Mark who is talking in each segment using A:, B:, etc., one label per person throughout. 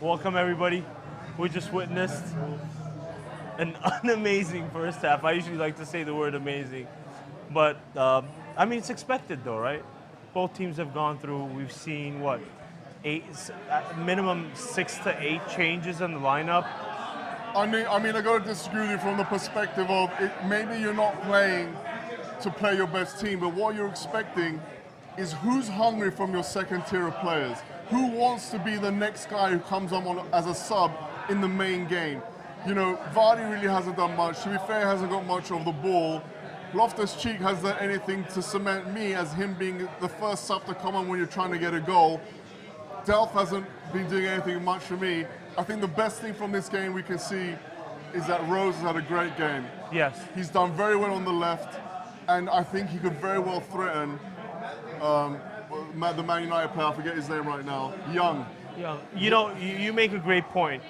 A: Welcome everybody. We just witnessed an unamazing first half. I usually like to say the word amazing, but I mean it's expected though, right? Both teams have gone through. We've seen what, at minimum 6 to 8 changes in the lineup.
B: I mean, I got to disagree with you from the perspective of maybe you're not playing to play your best team, but what you're expecting is who's hungry from your second tier of players. Who wants to be the next guy who comes on as a sub in the main game? You know, Vardy really hasn't done much. To be fair, hasn't got much of the ball. Loftus-Cheek hasn't done anything to cement me as him being the first sub to come on when you're trying to get a goal. Delph hasn't been doing anything much for me. I think the best thing from this game we can see is that Rose has had a great game.
A: Yes.
B: He's done very well on the left, and I think he could very well threaten the Man United player, I forget his name right now, Young.
A: Yeah, you know, you make a great point.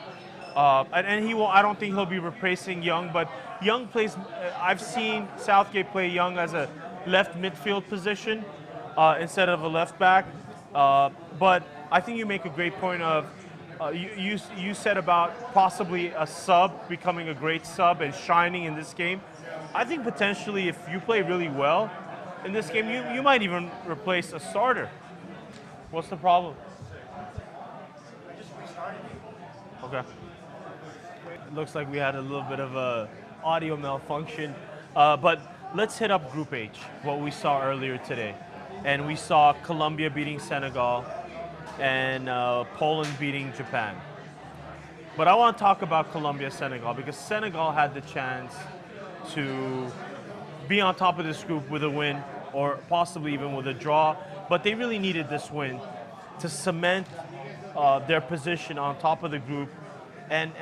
A: And he will. I don't think he'll be replacing Young, but Young plays. I've seen Southgate play Young as a left midfield position instead of a left back. But I think you make a great point of you said about possibly a sub becoming a great sub and shining in this game. I think potentially if you play really well in this game, you might even replace a starter. What's the problem? Okay. It looks like we had a little bit of a audio malfunction, but let's hit up Group H, what we saw earlier today. And we saw Colombia beating Senegal and Poland beating Japan. But I want to talk about Colombia-Senegal because Senegal had the chance to be on top of this group with a win or possibly even with a draw, but they really needed this win to cement their position on top of the group, and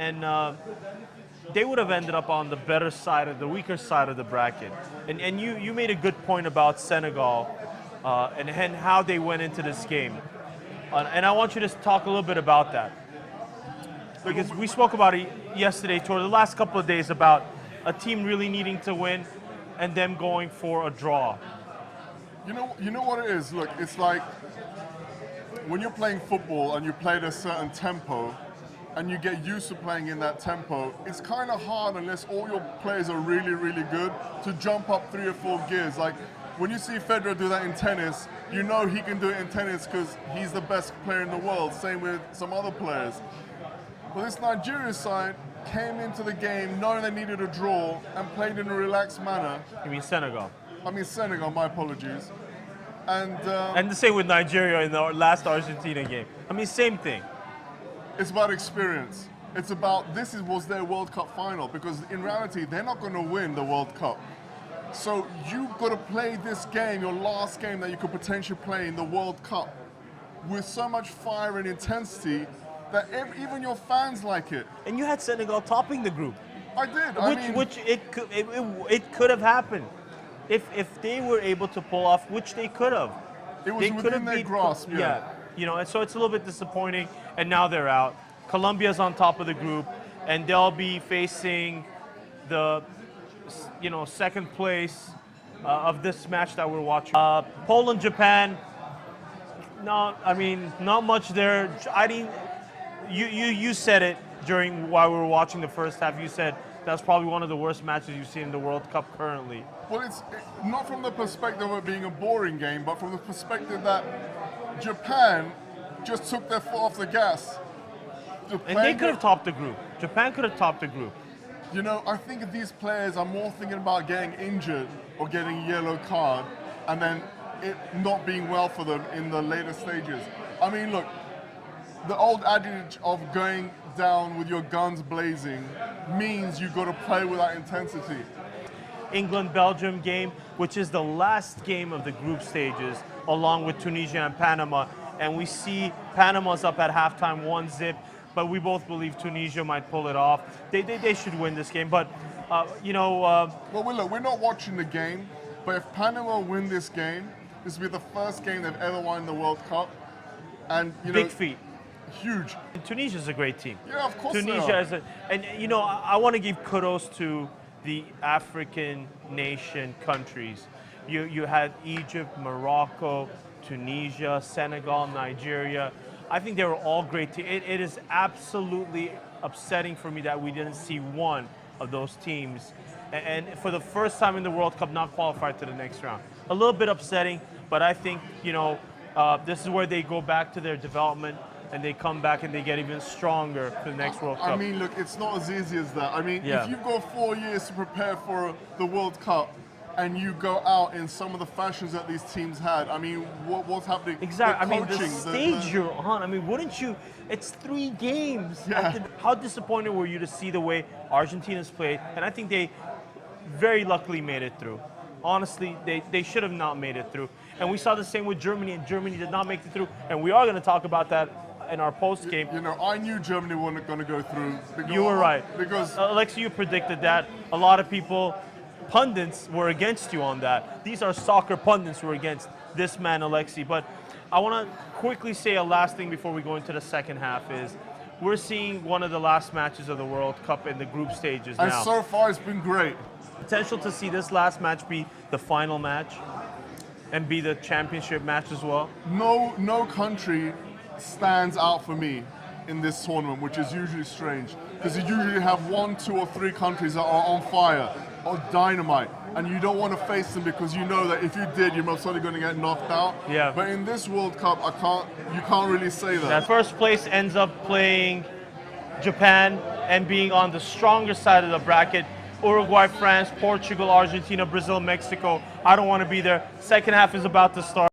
A: they would have ended up on the better side of the weaker side of the bracket. And you made a good point about Senegal and how they went into this game. And I want you to talk a little bit about that. Because we spoke about it yesterday, toward the last couple of days, about a team really needing to win and them going for a draw.
B: You know what it is? Look, it's like when you're playing football and you play at a certain tempo and you get used to playing in that tempo, it's kind of hard unless all your players are really, really good to jump up 3 or 4 gears. Like when you see Federer do that in tennis, you know he can do it in tennis because he's the best player in the world. Same with some other players. But this Nigeria side came into the game knowing they needed a draw and played in a relaxed manner.
A: You mean Senegal?
B: I mean Senegal, my apologies. And
A: the same with Nigeria in the last Argentina game. I mean, same thing.
B: It's about experience. It's about was their World Cup final because in reality, they're not going to win the World Cup. So you've got to play this game, your last game that you could potentially play in the World Cup, with so much fire and intensity that even your fans like it.
A: And you had Senegal topping the group.
B: I did.
A: It could have happened if they were able to pull off, which they could have.
B: It was within their grasp. Yeah.
A: You know, and so it's a little bit disappointing. And now they're out. Colombia's on top of the group, and they'll be facing the second place of this match that we're watching. Poland, Japan. No, I mean not much there. You said it while we were watching the first half. You said that's probably one of the worst matches you've seen in the World Cup currently.
B: Well, it's not from the perspective of it being a boring game, but from the perspective that Japan just took their foot off the gas.
A: And they could have topped the group. Japan could have topped the group.
B: You know, I think these players are more thinking about getting injured or getting a yellow card and then it not being well for them in the later stages. I mean, look, the old adage of going down with your guns blazing means you've got to play with that intensity.
A: England-Belgium game, which is the last game of the group stages, along with Tunisia and Panama. And we see Panama's up at halftime 1-0, but we both believe Tunisia might pull it off. They should win this game, but
B: Well, look, we're not watching the game, but if Panama win this game, this will be the first game they've ever won in the World Cup. And
A: big feat.
B: Huge.
A: And Tunisia's a great team.
B: Yeah, of course
A: Tunisia is I want to give kudos to the African nation countries. You had Egypt, Morocco, Tunisia, Senegal, Nigeria. I think they were all great. It is absolutely upsetting for me that we didn't see one of those teams, and for the first time in the World Cup, not qualified to the next round. A little bit upsetting, but I think, this is where they go back to their development and they come back and they get even stronger for the next World Cup.
B: I mean, look, it's not as easy as that. I mean,
A: Yeah.
B: if you've got 4 years to prepare for the World Cup and you go out in some of the fashions that these teams had, I mean, what's happening?
A: Exactly.
B: The
A: I mean, the
B: coaching,
A: stage you're on. I mean, wouldn't you? It's 3 games.
B: Yeah.
A: How disappointed were you to see the way Argentina's played? And I think they very luckily made it through. Honestly, they should have not made it through. And we saw the same with Germany, and Germany did not make it through. And we are going to talk about that in our post game.
B: I knew Germany weren't going to go through.
A: You were right.
B: Because
A: Alexi, you predicted that. A lot of people, pundits, were against you on that. These are soccer pundits who were against this man, Alexi. But I want to quickly say a last thing before we go into the second half is we're seeing one of the last matches of the World Cup in the group stages now.
B: and so far it's been great.
A: Potential to see this last match be the final match and be the championship match as well.
B: No country stands out for me in this tournament, which is usually strange because you usually have 1, 2, or 3 countries that are on fire or dynamite, and you don't want to face them because you know that if you did, you're most likely going to get knocked out.
A: Yeah.
B: But in this World Cup, you can't really say that.
A: That first place ends up playing Japan and being on the stronger side of the bracket. Uruguay, France, Portugal, Argentina, Brazil, Mexico. I don't want to be there. Second half is about to start.